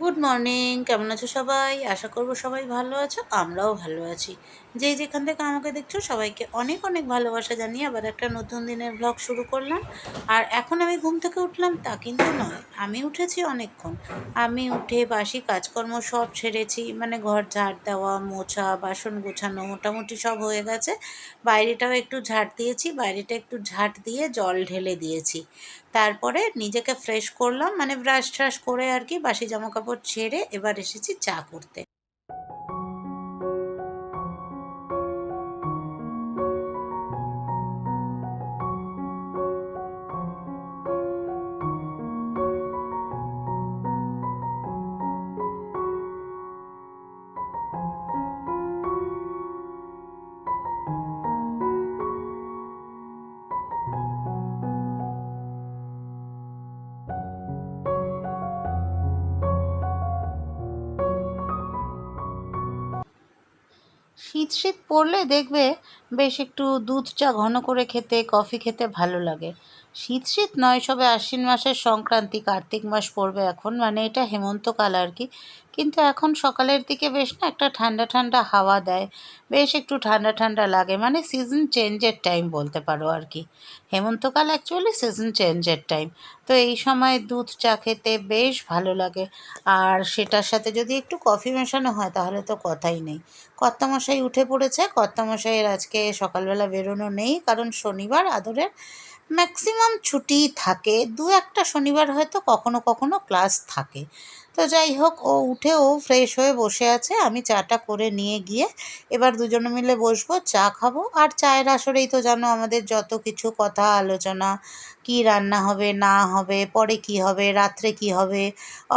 Good morning, কেমন আছো সবাই? আশা করবো সবাই ভালো আছো, আমরাও ভালো আছি। যেখান থেকে আমাকে দেখছো সবাইকে অনেক অনেক ভালোবাসা জানিয়ে আবার একটা নতুন দিনের ব্লগ শুরু করলাম। আর এখন আমি ঘুম থেকে উঠলাম তা কিন্তু নয়, আমি উঠেছি অনেকক্ষণ। আমি উঠে বাসি কাজকর্ম সব সেরেছি, মানে ঘর ঝাড় দেওয়া, মোছা, বাসন গোছানো মোটামুটি সব হয়ে গেছে। বাইরেটাও একটু ঝাড় দিয়েছি, বাইরেটা একটু ঝাড় দিয়ে জল ঢেলে দিয়েছি। তারপরে নিজেকে ফ্রেশ করলাম, মানে ব্রাশ ট্রাশ করে আর কি, বাসি জামা কাপড় ছেড়ে এবার এসেছি চা করতে। শীত শীত পড়লে দেখবে বেশ একটু দুধ চা ঘন করে খেতে, কফি খেতে ভালো লাগে। শীত শীত নয়, সবে আশ্বিন মাসের সংক্রান্তি, কার্তিক মাস পড়বে এখন, মানে এটা হেমন্তকাল আর কি। কিন্তু এখন সকালের দিকে বেশ না একটা ঠান্ডা ঠান্ডা হাওয়া দেয়, বেশ একটু ঠান্ডা ঠান্ডা লাগে, মানে সিজন চেঞ্জের টাইম বলতে পারো আর কি। হেমন্তকাল অ্যাকচুয়ালি সিজন চেঞ্জের টাইম। তো এই সময় দুধ চা খেতে বেশ ভালো লাগে। আর সেটার সাথে যদি একটু কফি মেশানো হয় তাহলে তো কথাই নেই। কর্তামশাই উঠে পড়েছে, কর্তামশাইয়ের আজকে সকালবেলা বেরোনো নেই, কারণ শনিবার আদরের ম্যাক্সিমাম ছুটি থাকে, দু একটা শনিবার হয়তো কখনো কখনো ক্লাস থাকে। তো যাই হোক, ও ফ্রেশ হয়ে বসে আছে, আমি চাটা করে নিয়ে গিয়ে এবার দুজনে মিলে বসবো, চা খাবো। আর চায়ের আসরেই তো জানো আমাদের যত কিছু কথা আলোচনা, কি রান্না হবে না হবে, পরে কি হবে, রাত্রে কি হবে,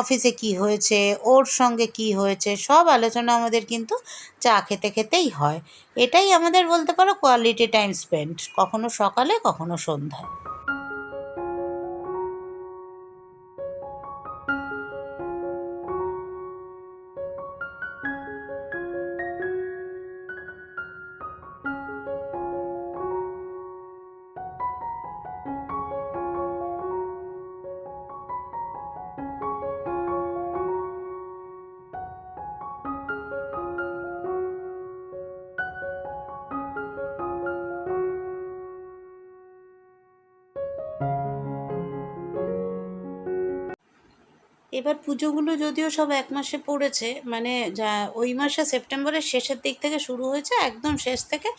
অফিসে কি হয়েছে, ওর সঙ্গে কি হয়েছে, সব আলোচনা আমাদের কিন্তু চা খেতে খেতেই হয়। এটাই আমাদের বলতে পারো কোয়ালিটি টাইম স্পেন্ড, কখনো সকালে কখনো সন্ধ্যায়। এবার পুজোগুলো যদিও সব এক মাসে পড়েছে, মানে যা ওই মাসে সেপ্টেম্বরের শেষের দিক থেকে শুরু হয়েছে, একদম শেষ থেকে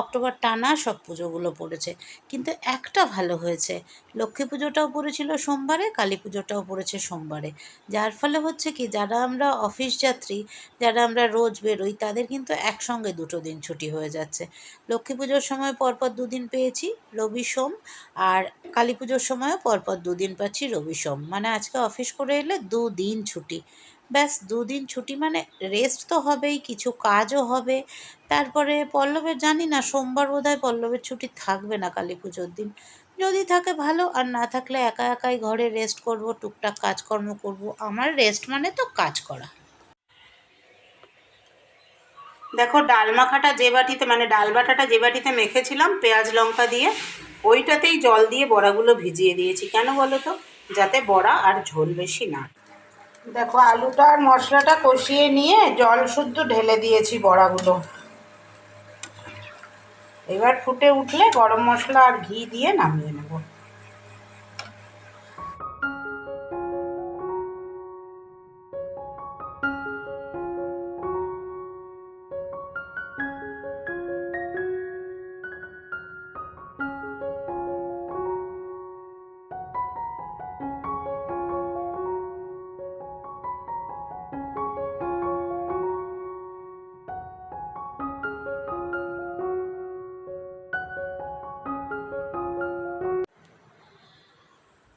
অক্টোবর টানা সব পুজোগুলো পড়েছে। কিন্তু একটা ভালো হয়েছে, লক্ষ্মী পুজোটাও পড়েছিল সোমবারে, কালী পুজোটাও পড়েছে সোমবারে। যার ফলে হচ্ছে কি, যারা আমরা অফিস যাত্রী, যারা আমরা রোজ বেরোই, তাদের কিন্তু একসঙ্গে দুটো দিন ছুটি হয়ে যাচ্ছে। লক্ষ্মী পুজোর সময় পরপর দুদিন পেয়েছি, রবি সোম। আর কালী পুজোর সময়ও পরপর দুদিন পাচ্ছি, রবি সোম, মানে আজকে অফিস করে এলে দুদিন ছুটি। ব্যাস দুদিন ছুটি, মানে রেস্ট তো হবেই, কিছু কাজও হবে। তারপরে পল্লবের জানি না, সোমবার বোধহয় পল্লবের ছুটি থাকবে না কালী পুজোর দিন। যদি থাকে ভালো, আর না থাকলে একা একাই ঘরে রেস্ট করব, টুকটাক কাজকর্ম করব। আমার রেস্ট মানে তো কাজ করা। দেখো, ডাল মাখাটা যে বাটিতে, মানে ডাল বাটাটা যে বাটিতে মেখেছিলাম পেঁয়াজ লঙ্কা দিয়ে, ওইটাতেই জল দিয়ে বড়াগুলো ভিজিয়ে দিয়েছি। কেন বলো তো? যাতে বড়া আর ঝোল বেশি না। দেখো, আলুটা আর মশলাটা কষিয়ে নিয়ে জল শুদ্ধ ঢেলে দিয়েছি বড়াগুলো। এবার ফুটে উঠলে গরম মশলা আর ঘি দিয়ে নামিয়ে নেব।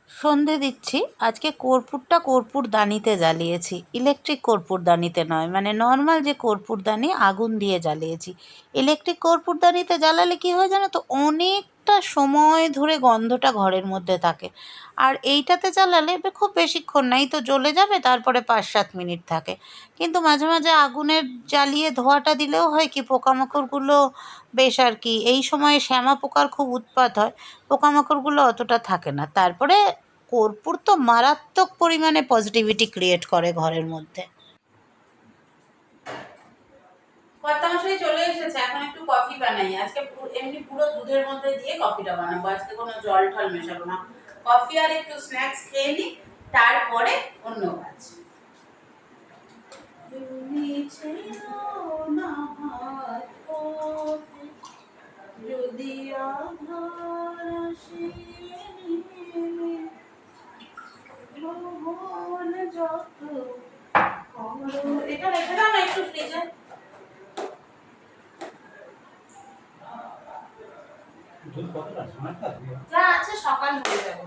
সন্ধে দিচ্ছি। আজকে কর্পূরদানিতে জ্বালিয়েছি, ইলেকট্রিক কর্পূরদানিতে নয়, মানে নর্মাল যে কর্পূরদানি আগুন দিয়ে জ্বালিয়েছি। ইলেকট্রিক কর্পূরদানিতে জ্বালালে কী হয় জানো তো, অনেকটা সময় ধরে গন্ধটা ঘরের মধ্যে থাকে। আর এইটাতে জ্বালালে খুব বেশিক্ষণ নাই তো, জ্বলে যাবে, তারপরে 5-7 মিনিট থাকে। কিন্তু মাঝে মাঝে আগুনের জ্বালিয়ে ধোঁয়াটা দিলেও হয় কি, পোকামাকড়গুলো বেশ আর কি, এই সময় শ্যামা পোকার খুব উৎপাত হয়, পোকামাকড়গুলো অতটা থাকে না। তারপরে কর্পূর তো মারাত্মক পরিমাণে পজিটিভিটি ক্রিয়েট করে ঘরের মধ্যে। কর্তামশাই চলে এসেছে, এখন একটু কফি বানাই। আজকে এমনি পুরো দুধের মধ্যে দিয়ে কফিটা বানাবো, আজকে কোনো জল টল মেশাবো না। কফি আর একটু স্ন্যাক্স খেয়ে নিই, তারপরে অন্য কাজ। যদি এটা রেখে দাও না একটু ফ্রিজে। যা আছে সকাল হয়ে যাবে।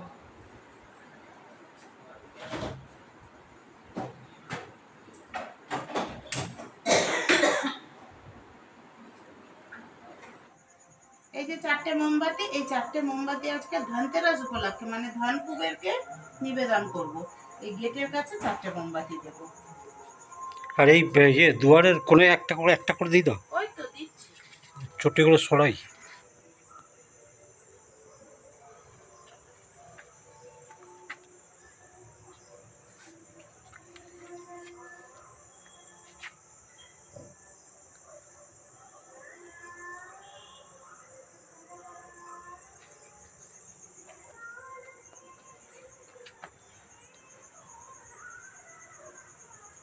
এই যে 4টে মোমবাতি, এই 4টে মোমবাতি আজকে ধনতেরাস উপলক্ষে মানে ধন কুবেরকে নিবেদন করব। এই গেটের কাছে 4টে মোমবাতি দেবো। আর এই দুয়ারের কোণে একটা করে দিই দাও। ওই তো দিচ্ছি। চটিগুলো সরাই।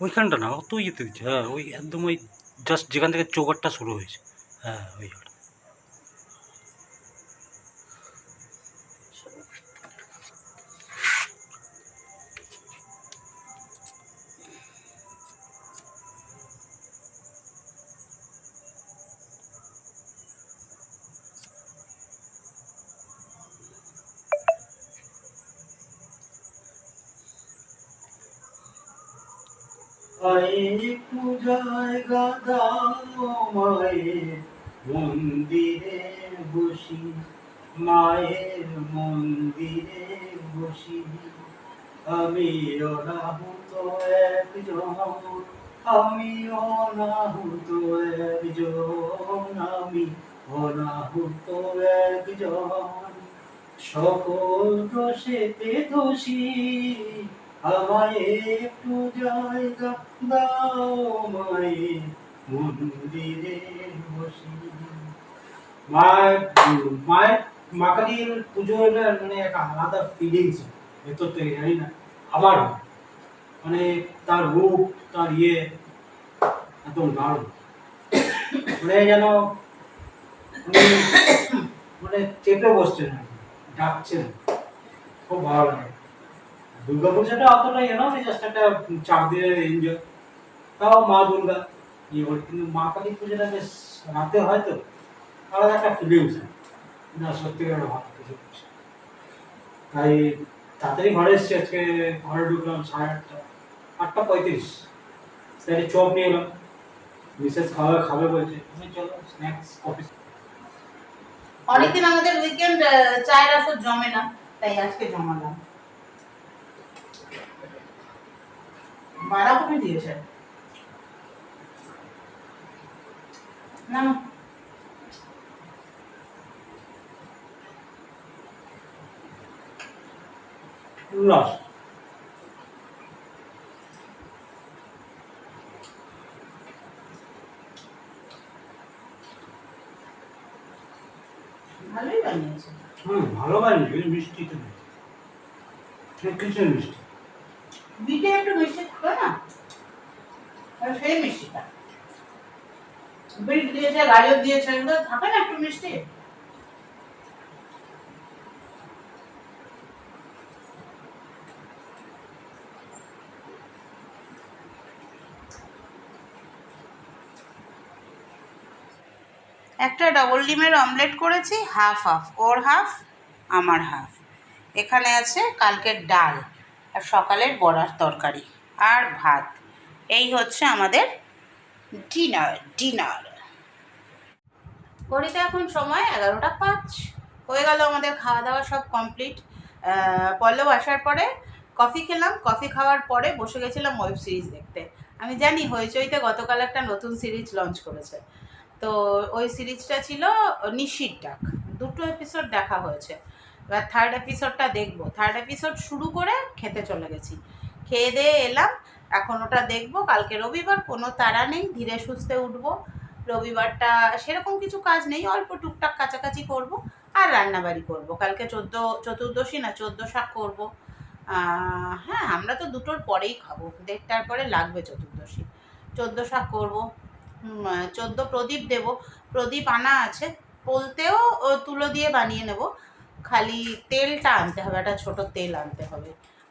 ওইখানটা না, অত ইয়েতে দিচ্ছে। হ্যাঁ, ওই একদম ওই জাস্ট যেখান থেকে চৌকাটটা শুরু হয়েছে। হ্যাঁ, ওই জায়গাটা। একটু জায়গা দাও মায়ের মন্দিরে বসি, মায়ের মন্দিরে বসি। আমি অনাহুত একজন, আমি অনাহুত একজন, আমি অনাহুত একজন। সকল দোষেতে দোষী, আমায় একটু জায়গা দাও মায়ের মন্দিরে বসি। মায়ের মায়ের মা কালীর পুজোর মানে একটা আলাদা ফিলিংস ভেতর থেকে, জানি না আমার মানে তার রূপ, তার একদম দারুণ। মানে যেন মানে চেপে বসছেন, ডাকছেন, খুব ভালো লাগে। দুর্গাপূজাটা অতটা নয়, জাস্ট একটা 4 দিনের এনজয়। তাও মা দুর্গা ইয়ে করে, কিন্তু মা কালী পুজোটা বেশ রাতে হয় তো, আলাদা একটা ফিলিংস না, সত্যিকার ভালো কিছু। তাই তাড়াতাড়ি ঘরে এসেছি, আজকে ঘরে ঢুকলাম 8:30, 8:35। তাই চপ নিয়ে এলাম, মিসেস খাবে বলছে, তুমি চলো স্ন্যাক্স কফি। অনেকদিন আমাদের উইকেন্ড চায়ের আসর জমে না, তাই আজকে জমালাম। বাঁধাকপি দিয়েছে না, লস। ভালোই বানিয়েছে। ভালো বানিয়েছে, মিষ্টি তো কিছু মিষ্টি। বিটে একটু মিষ্টি থাকে না, সেই মিষ্টিটা। বিট দিয়েছে, গাজর দিয়েছে, এগুলো থাকে না একটু মিষ্টি। একটা ডবল ডিমের অমলেট করেছি, হাফ হাফ, ওর হাফ আমার হাফ। এখানে আছে কালকের ডাল আর সকালের বড়ার তরকারি আর ভাত। এই হচ্ছে আমাদের ডিনার। ঘড়িতে এখন সময় 11:05 হয়ে গেল। আমাদের খাওয়া দাওয়া সব কমপ্লিট। পল্লব আসার পরে কফি খেলাম, কফি খাওয়ার পরে বসে গেছিলাম ওয়েব সিরিজ দেখতে। আমি জানি হইচইতে গতকাল একটা নতুন সিরিজ লঞ্চ করেছে, তো ওই সিরিজটা ছিল নিশির ডাক। 2টো এপিসোড দেখা হয়েছে। এবার থার্ড এপিসোডটা দেখবো, থার্ড এপিসোড শুরু করে খেতে চলে গেছি, খেয়ে দিয়ে এলাম, এখন ওটা দেখবো। কালকে রবিবার, কোনো তাড়া নেই, ধীরে সুস্থে উঠবো। রবিবারটা সেরকম কিছু কাজ নেই, অল্প টুকটাক কাছাকাছি করব আর রান্নাবাড়ি করব। কালকে চতুর্দশী না, 14 শাক করবো। হ্যাঁ, আমরা তো দুটোর পরেই খাবো, 1:30টার পরে লাগবে চতুর্দশী। 14 শাক করবো, 14 প্রদীপ দেব। প্রদীপ আনা আছে, বলতেও তুলো দিয়ে বানিয়ে নেব, খালি তেলটা আনতে হবে, একটা ছোট তেল আনতে হবে,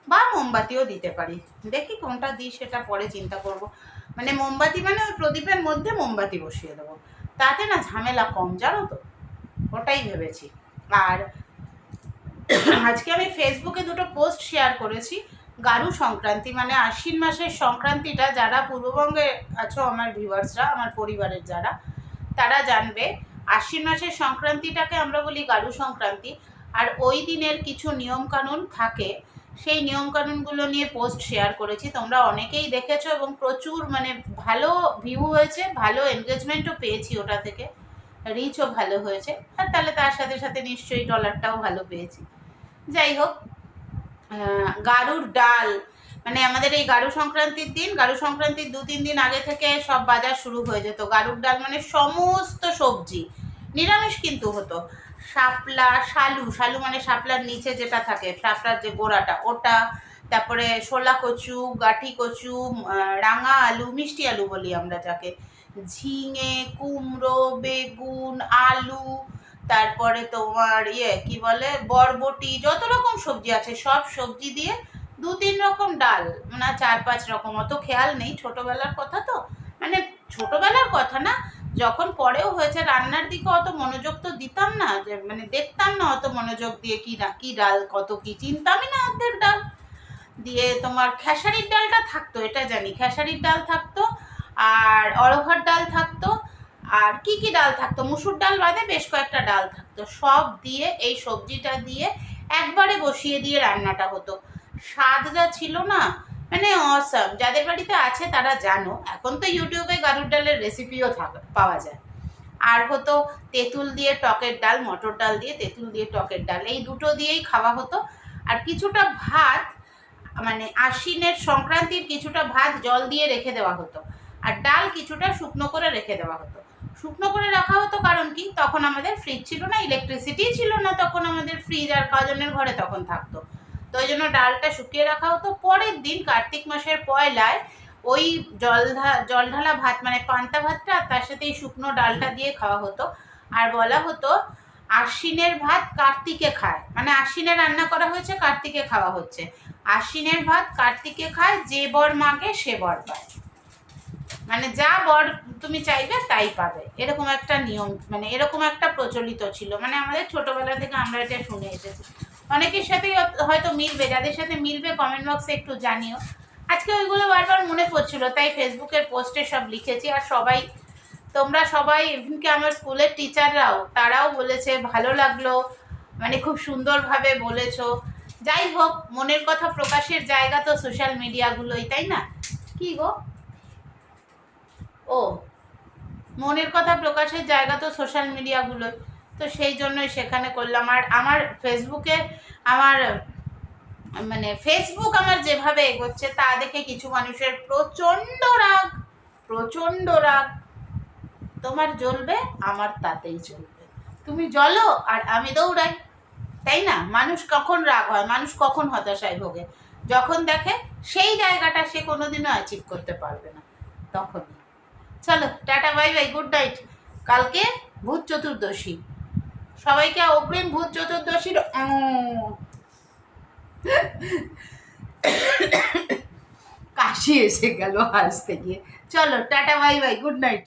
বা মোমবাতিও দিতে পারি। দেখি কোনটা দিই সেটা পরে চিন্তা করব। মানে মোমবাতি মানে ওই প্রদীপের মধ্যে মোমবাতি বসিয়ে দেবো, তাতে না ঝামেলা কম, জানো তো, ওটাই ভেবেছি। আর আজকে আমি ফেসবুকে দুটো পোস্ট শেয়ার করেছি। গারু সংক্রান্তি মানে আশ্বিন মাসের সংক্রান্তিটা, যারা পূর্ববঙ্গে আছো আমার ভিউয়ার্সরা, আমার পরিবারের যারা, তারা জানবে আশ্বিন মাসের সংক্রান্তিটাকে আমরা বলি গারু সংক্রান্তি। আর ওই দিনের কিছু নিয়মকানুন থাকে, সেই নিয়মকানুনগুলো নিয়ে পোস্ট শেয়ার করেছি, তোমরা অনেকেই দেখেছো এবং প্রচুর মানে ভালো ভিউ হয়েছে, ভালো এনগেজমেন্টও পেয়েছি ওটা থেকে, রিচও ভালো হয়েছে। আর তাহলে তার সাথে সাথে নিশ্চয়ই ডলারটাও ভালো পেয়েছি। যাই হোক, গারুর ডাল, মানে আমাদের এই গারু সংক্রান্তির দিন, গারু সংক্রান্তির 2-3 দিন আগে থেকে সব বাজার শুরু হয়ে যেত। গারুর ডাল মানে সমস্ত সবজি, নিরামিষ কিন্তু হতো। শাপলা, শালু, শালু মানে শাপলার নিচে যেটা থাকে, শাপলার যে গোড়াটা ওটা, তারপরে শোলা কচু, গাঠি কচু, রাঙা আলু, মিষ্টি আলু বলি আমরা যাকে, ঝিঙে, কুমড়ো, বেগুন, আলু, তারপরে তোমার কি বলে বরবটি, যত রকম সবজি আছে সব সবজি দিয়ে 2-3 রকম ডাল, না 4-5 রকম, অত খেয়াল নেই, ছোটবেলার কথা তো, মানে ছোটবেলার কথা না, যখন পরেও হয়েছে রান্নার দিকে অত মনোযোগ তো দিতাম না, যে মানে দেখতাম না অত মনোযোগ দিয়ে কি ডাল কত কি চিনতামই না অর্ধেক ডাল দিয়ে। তোমার খেসারির ডালটা থাকতো, এটা জানি, খেসারির ডাল থাকতো, আর অড়হর ডাল থাকতো, আর কি ডাল থাকতো, মুসুর ডাল বাদে বেশ কয়েকটা ডাল থাকতো, সব দিয়ে এই সবজিটা দিয়ে একবারে বসিয়ে দিয়ে রান্নাটা হতো। স্বাদ যা ছিল না, মানে অসাম। যাদের বাড়িতে আছে তারা জানো, এখন তো ইউটিউবে গারুর ডালের রেসিপিও পাওয়া যায়। আর হতো তেঁতুল দিয়ে টকের ডাল, মটর ডাল দিয়ে তেঁতুল দিয়ে টকের ডাল, এই দুটো দিয়েই খাওয়া হতো। আর কিছুটা ভাত, মানে আশ্বিনের সংক্রান্তির কিছুটা ভাত জল দিয়ে রেখে দেওয়া হতো, আর ডাল কিছুটা শুকনো করে রেখে দেওয়া হতো। শুকনো করে রাখা হতো কারণ কি, তখন আমাদের ফ্রিজ ছিল না, ইলেকট্রিসিটি ছিল না, তখন আমাদের ফ্রিজ আর কজনের ঘরে তখন থাকতো, তো ওই জন্য ডালটা শুকিয়ে রাখা হতো। পরের দিন কার্তিক মাসের পয়লায় ওই জল ঢালা ভাত মানে পান্তা ভাতটা, তার সাথে এই শুকনো ডালটা দিয়ে খাওয়া হতো। আর বলা হতো আশ্বিনের ভাত কার্তিকে খায়, মানে আশ্বিনে রান্না করা হয়েছে, কার্তিকে খাওয়া হচ্ছে। আশ্বিনের ভাত কার্তিকে খায়, যে বর মাগে সে বর পায়, মানে যা বর তুমি চাইবে তাই পাবে, এরকম একটা নিয়ম, মানে এরকম একটা প্রচলিত ছিল, মানে আমাদের ছোটবেলা থেকে আমরা এটা শুনে এসেছি। অনেকের সাথে হয়তো মিলবে, যাদের সাথে মিলবে কমেন্ট বক্সে একটু জানিও। আজকে ওইগুলো বারবার মনে পড়ছিল, তাই ফেসবুকের পোস্টে সব লিখেছি। আর সবাই, তোমরা সবাই, এমনকি আমার স্কুলের টিচাররাও, তারাও বলেছে ভালো লাগলো, মানে খুব সুন্দরভাবে বলেছো। যাই হোক, মনের কথা প্রকাশের জায়গা তো সোশ্যাল মিডিয়াগুলোই, তাই না? কি গো, ও, মনের কথা প্রকাশের জায়গা তো সোশ্যাল মিডিয়াগুলোই, তো সেই জন্যই সেখানে করলাম। আর আমার ফেসবুকে, আমার মানে ফেসবুক আমার যেভাবে এগোচ্ছে তা দেখে কিছু মানুষের প্রচণ্ড রাগ, প্রচণ্ড রাগ। তোমার জ্বলবে, আমার তাতেই চলবে, তুমি জ্বলো আর আমি দৌড়াই, তাই না? মানুষ কখন রাগ হয়, মানুষ কখন হতাশায় ভোগে, যখন দেখে সেই জায়গাটা সে কোনোদিনও অ্যাচিভ করতে পারবে না, তখনই। চলো tata, bye bye, good night. কালকে ভূত চতুর্দশী, সবাইকে অগ্রিম ভূত চতুর্দশীর কাশি এসে গেল হাসতে গিয়ে। চলো tata, bye bye, good night.